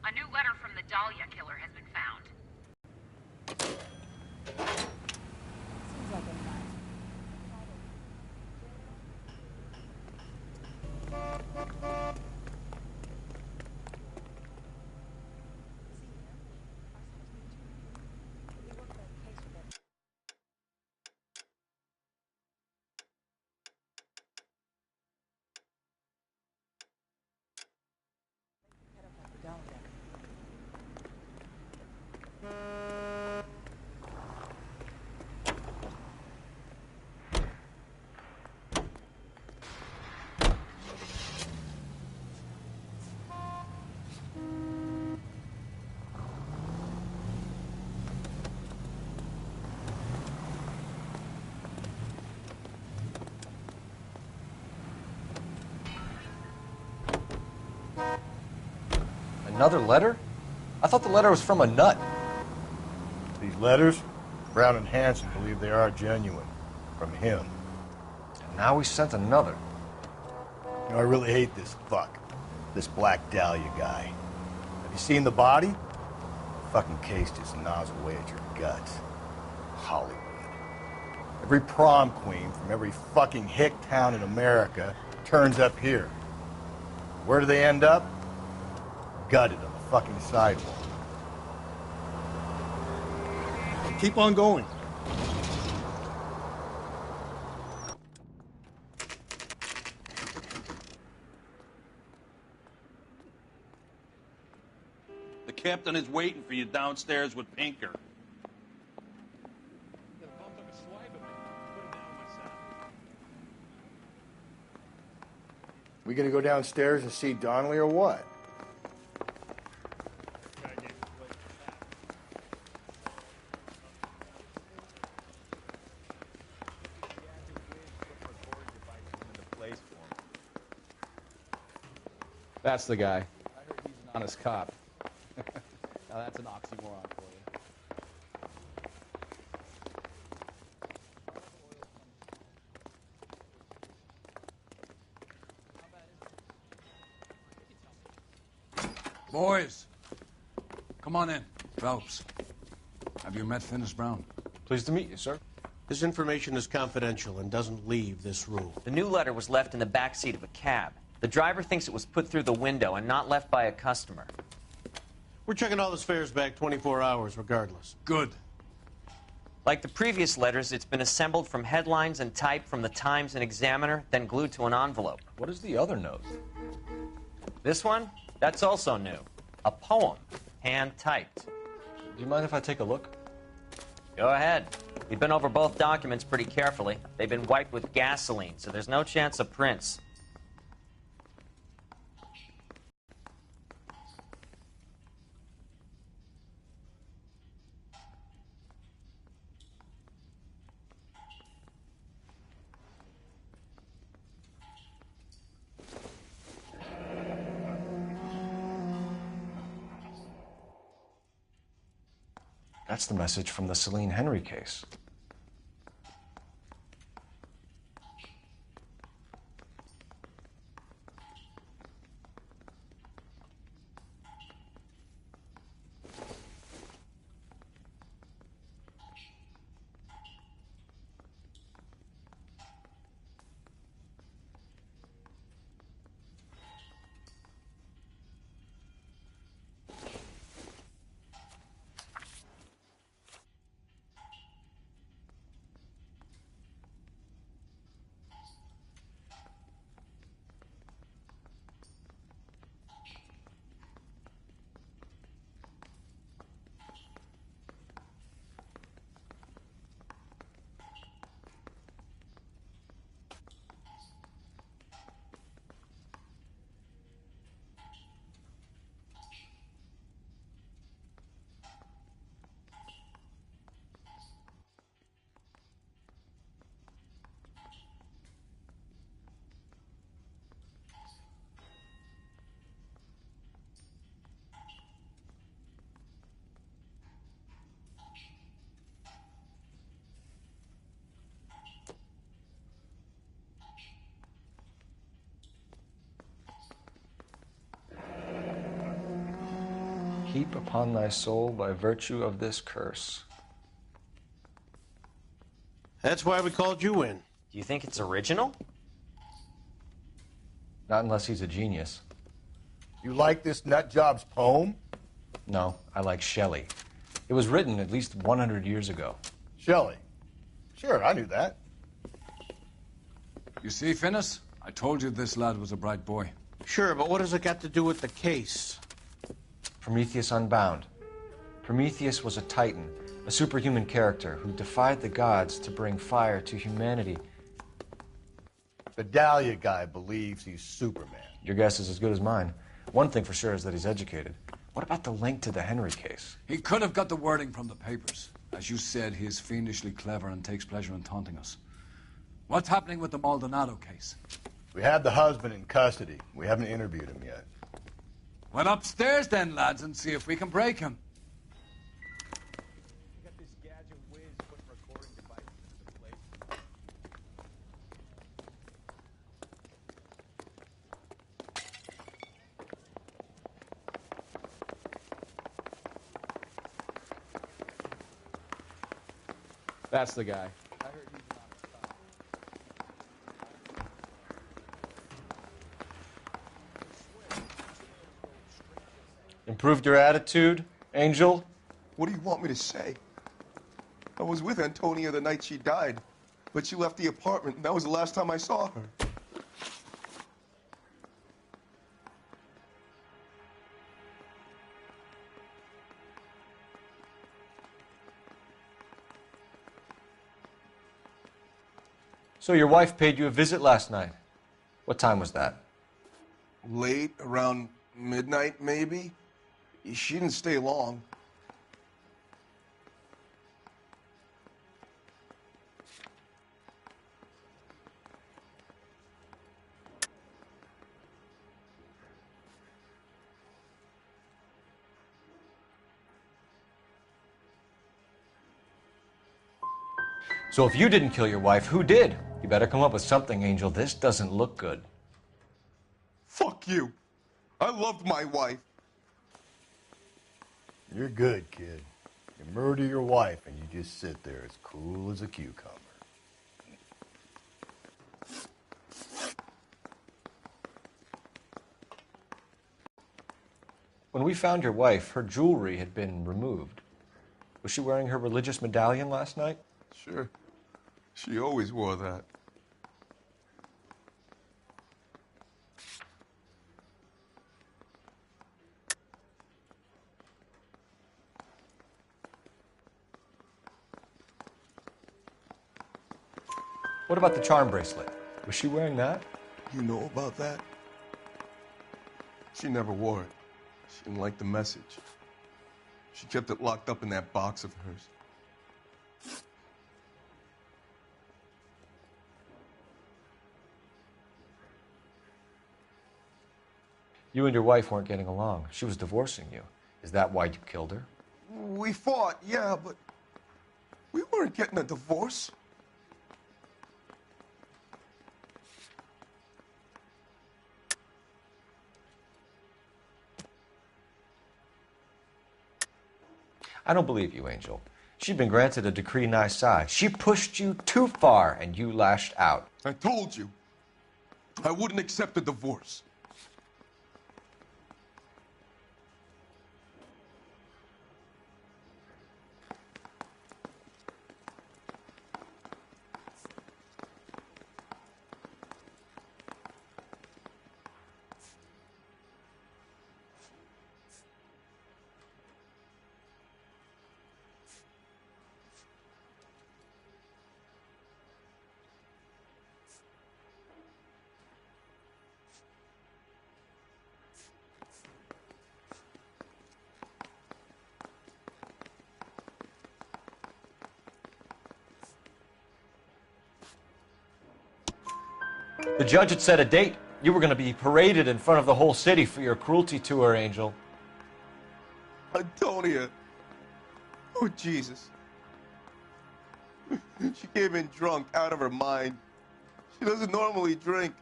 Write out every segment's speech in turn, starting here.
A new letter from the Dahlia killer has been found. Seems like a nut. Another letter? I thought the letter was from a nut. These letters, Brown and Hanson believe they are genuine. From him. And now we sent another. You know, I really hate this fuck. This Black Dahlia guy. Have you seen the body? The fucking case just gnaws away at your guts. Hollywood. Every prom queen from every fucking hick town in America turns up here. Where do they end up? Gutted on the fucking sidewalk. Keep on going. The captain is waiting for you downstairs with Pinker. We gonna go downstairs and see Donnelly or what? That's the guy. I heard he's an honest cop. Now that's an oxymoron for you. Boys, come on in. Phelps, have you met Finis Brown? Pleased to meet you, sir. This information is confidential and doesn't leave this room. The new letter was left in the back seat of a cab. The driver thinks it was put through the window and not left by a customer. We're checking all the fares back 24 hours regardless. Good. Like the previous letters, it's been assembled from headlines and type from the Times and Examiner, then glued to an envelope. What is the other note? This one? That's also new. A poem, hand-typed. Do you mind if I take a look? Go ahead. We've been over both documents pretty carefully. They've been wiped with gasoline, so there's no chance of prints. That's the message from the Celine Henry case. heap upon thy soul by virtue of this curse. That's why we called you in. Do you think it's original? Not unless he's a genius. You like this nutjob's poem? No, I like Shelley. It was written at least 100 years ago. Shelley. Sure, I knew that. You see, Finnis? I told you this lad was a bright boy. Sure, but what has it got to do with the case? Prometheus Unbound. Prometheus was a titan, a superhuman character who defied the gods to bring fire to humanity. The Dahlia guy believes he's Superman. Your guess is as good as mine. One thing for sure is that he's educated. What about the link to the Henry case? He could have got the wording from the papers. As you said, he is fiendishly clever and takes pleasure in taunting us. What's happening with the Maldonado case? We have the husband in custody. We haven't interviewed him yet. Well, upstairs then, lads, and see if we can break him. Got this gadget whiz putting recording devices into place. That's the guy. I heard he's an honest cop. Improved your attitude, Angel? What do you want me to say? I was with Antonia the night she died, but she left the apartment, and that was the last time I saw her. So your wife paid you a visit last night. What time was that? Late, around midnight, maybe? She didn't stay long. So if you didn't kill your wife, who did? You better come up with something, Angel. This doesn't look good. Fuck you. I loved my wife. You're good, kid. You murder your wife and you just sit there as cool as a cucumber. When we found your wife, her jewelry had been removed. Was she wearing her religious medallion last night? Sure. She always wore that. What about the charm bracelet? Was she wearing that? You know about that? She never wore it. She didn't like the message. She kept it locked up in that box of hers. You and your wife weren't getting along. She was divorcing you. Is that why you killed her? We fought, yeah, but we weren't getting a divorce. I don't believe you, Angel. She'd been granted a decree nisi. She pushed you too far, and you lashed out. I told you, I wouldn't accept a divorce. The judge had set a date. You were going to be paraded in front of the whole city for your cruelty to her, Angel. Antonia. Oh, Jesus. She came in drunk, out of her mind. She doesn't normally drink.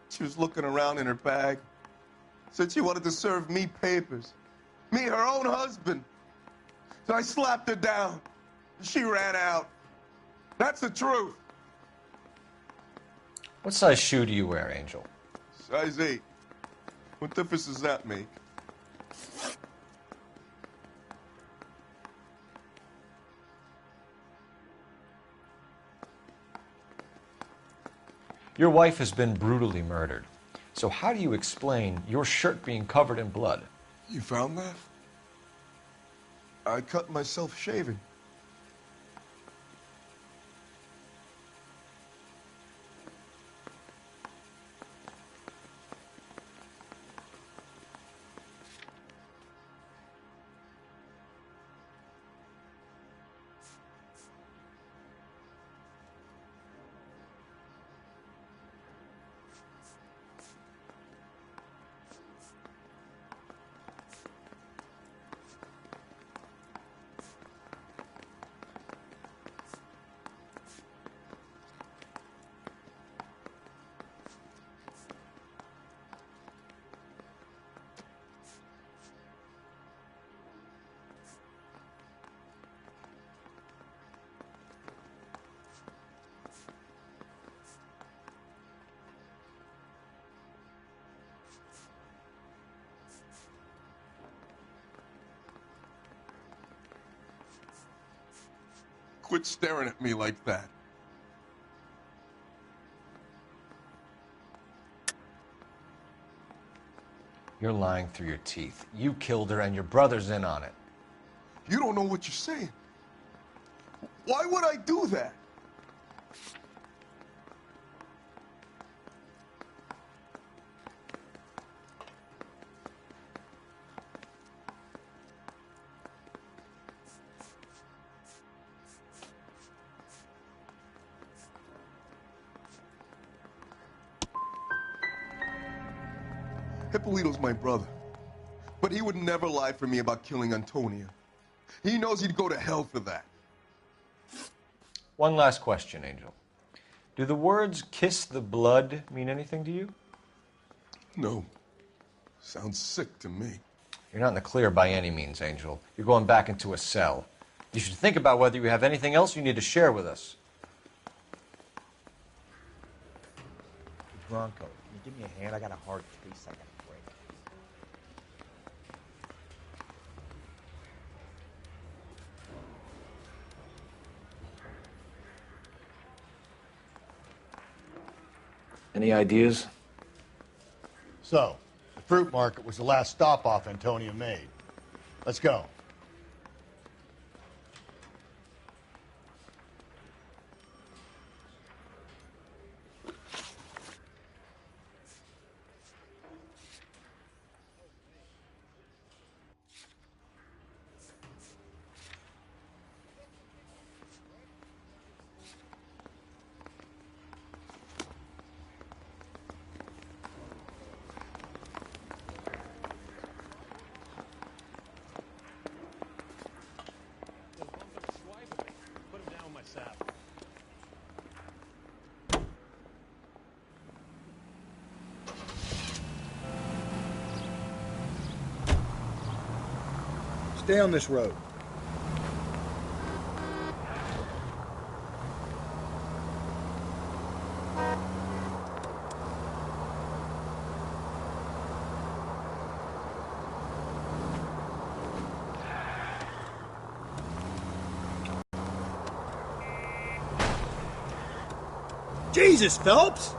She was looking around in her bag. Said she wanted to serve me papers. Me, her own husband. So I slapped her down. She ran out. That's the truth. What size shoe do you wear, Angel? Size 8. What difference does that make? Your wife has been brutally murdered. So how do you explain your shirt being covered in blood? You found that? I cut myself shaving. Quit staring at me like that. You're lying through your teeth. You killed her and your brother's in on it. You don't know what you're saying. Why would I do that? Hippolito's my brother, but he would never lie for me about killing Antonia. He knows he'd go to hell for that. One last question, Angel. Do the words "kiss the blood" mean anything to you? No. Sounds sick to me. You're not in the clear by any means, Angel. You're going back into a cell. You should think about whether you have anything else you need to share with us. Bronco, can you give me a hand? I got a hard case I gotta break. Any ideas? So, the fruit market was the last stop-off Antonia made. Let's go. Stay on this road. Jesus, Phelps!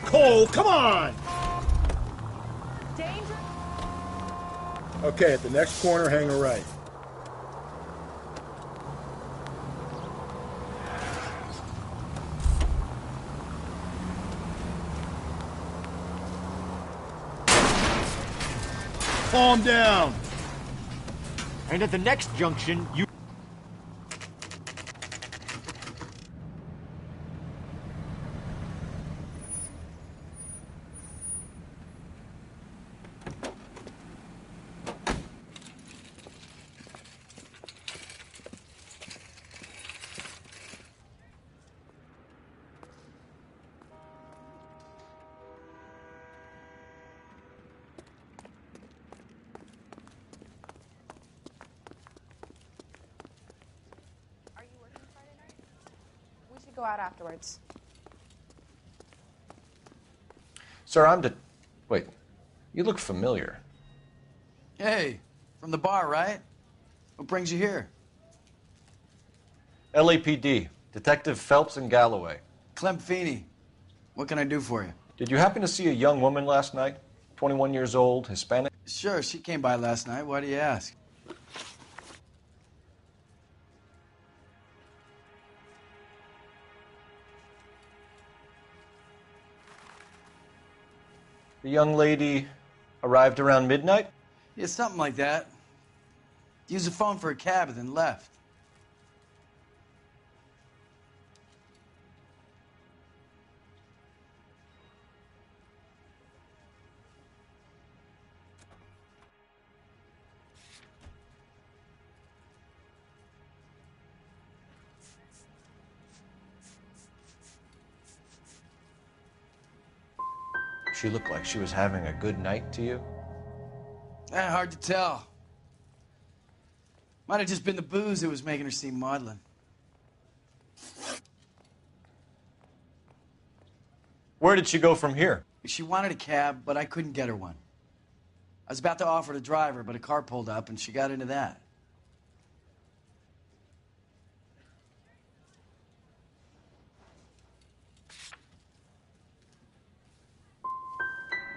Cole, come on! Danger! Okay, at the next corner, hang a right. Calm down. And at the next junction, you... go out afterwards. Sir, Wait, you look familiar. Hey, from the bar, right? What brings you here? LAPD, Detective Phelps and Galloway. Clem Feeney. What can I do for you? Did you happen to see a young woman last night? 21 years old, Hispanic? Sure, she came by last night. Why do you ask? The young lady arrived around midnight? Yeah, something like that. Used the phone for a cab and then left. She looked like she was having a good night to you? Hard to tell. Might have just been the booze that was making her seem maudlin. Where did she go from here? She wanted a cab, but I couldn't get her one. I was about to offer to drive her, but a car pulled up and she got into that.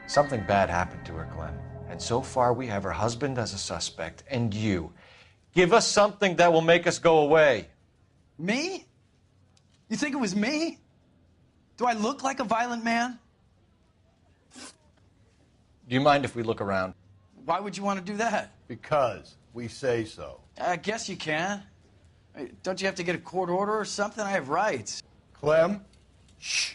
Something bad happened to her, Clem. And so far, we have her husband as a suspect, and you. Give us something that will make us go away. Me? You think it was me? Do I look like a violent man? Do you mind if we look around? Why would you want to do that? Because we say so. I guess you can. Don't you have to get a court order or something? I have rights. Clem? Shh.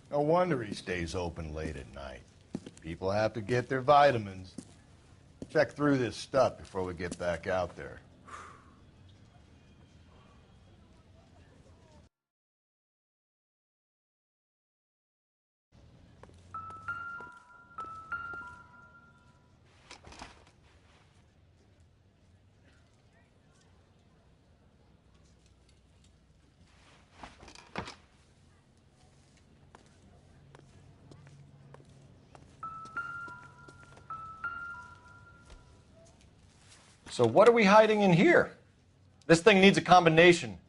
No wonder he stays open late at night. People have to get their vitamins. Check through this stuff before we get back out there. So what are we hiding in here? This thing needs a combination.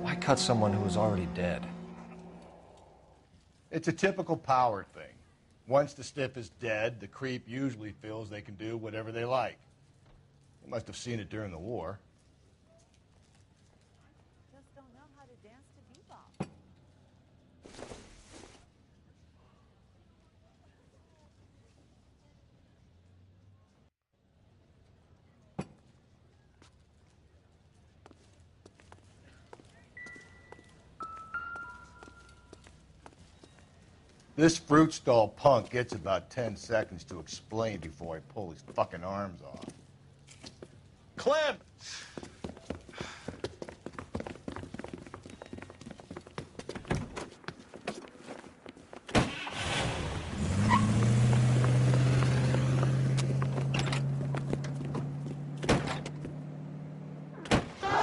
Why cut someone who was already dead? It's a typical power thing. Once the stiff is dead, the creep usually feels they can do whatever they like. You must have seen it during the war. Just don't know how to dance to bebop. This fruit stall punk gets about 10 seconds to explain before I pull his fucking arms off. Clem!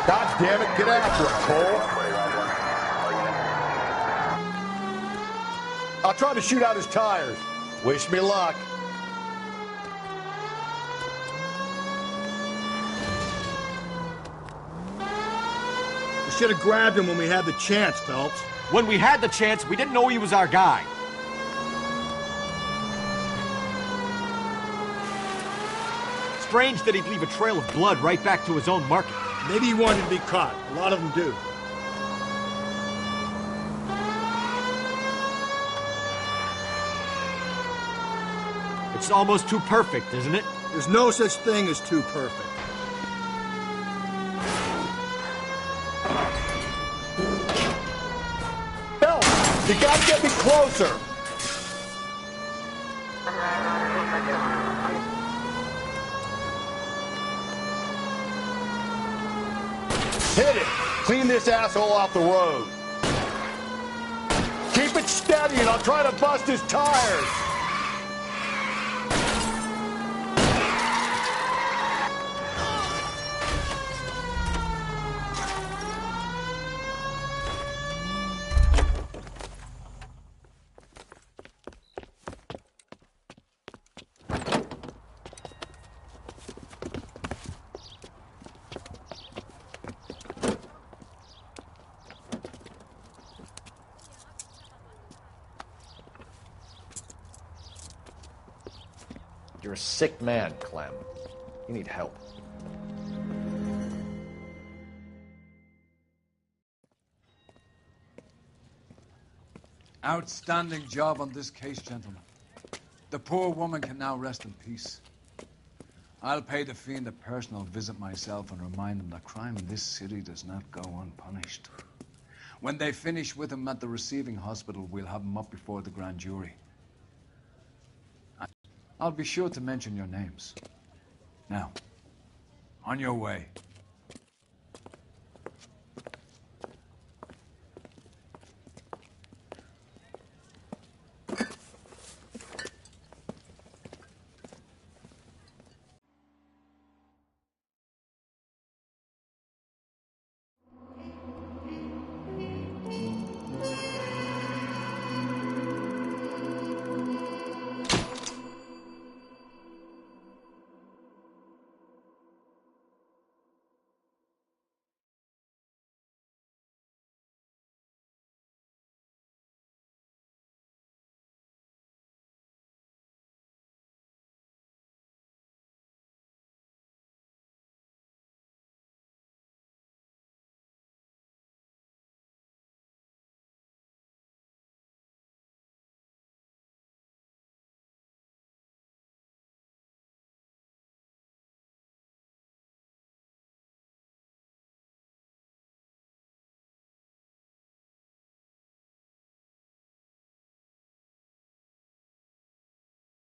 God damn it, get after it, Cole! I'll try to shoot out his tires. Wish me luck. We should have grabbed him when we had the chance, Phelps. When we had the chance, we didn't know he was our guy. Strange that he'd leave a trail of blood right back to his own market. Maybe he wanted to be caught. A lot of them do. It's almost too perfect, isn't it? There's no such thing as too perfect. Phelps, you gotta get me closer. Hit it. Clean this asshole off the road. Keep it steady and I'll try to bust his tires. You're a sick man, Clem. You need help. Outstanding job on this case, gentlemen. The poor woman can now rest in peace. I'll pay the fiend a personal visit myself and remind him that crime in this city does not go unpunished. When they finish with him at the receiving hospital, we'll have him up before the grand jury. I'll be sure to mention your names. Now, on your way.